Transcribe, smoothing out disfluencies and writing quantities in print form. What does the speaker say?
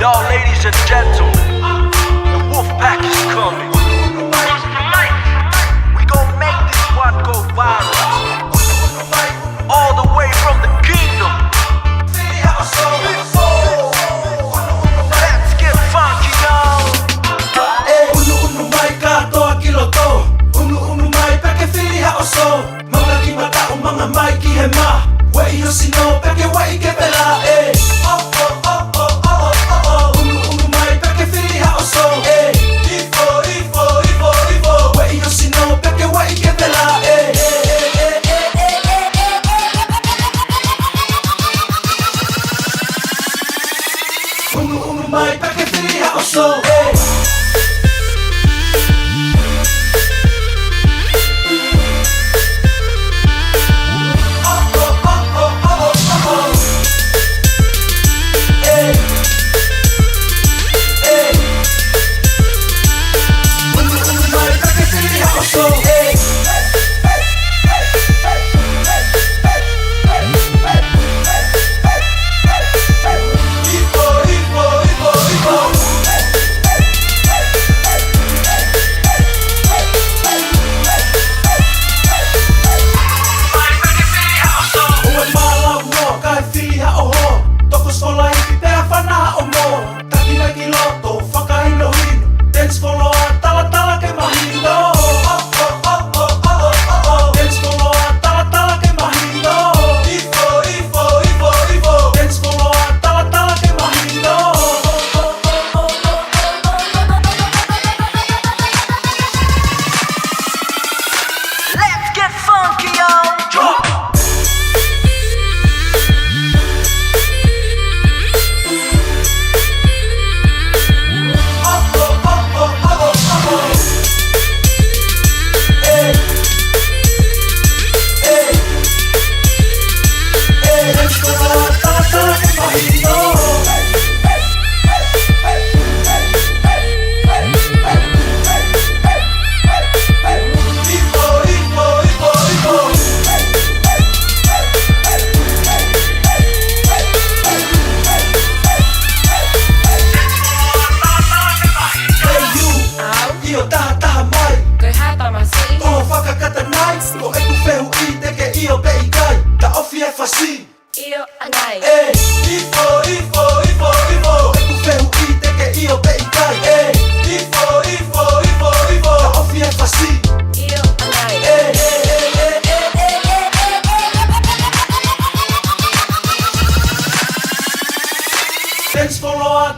Y'all ladies and gentlemen, the Wolfpack is coming. We gon' make this one go viral. All the way from the kingdom. Let's get funky, y'all. Unu mai katoa kiloto. Unu mai peke fili hauso. Mga kimata mga mai kihema. Wei yo sino peke wei ke pela. Unu mai peke fili hauso. Wei yo sino peke wei ke pela. Unu mai peke fili hauso. Io andai. Ifo, eku fehu I teke io pe ikai. Ifo, ta ofi e fasi. Io andai. Dance floor,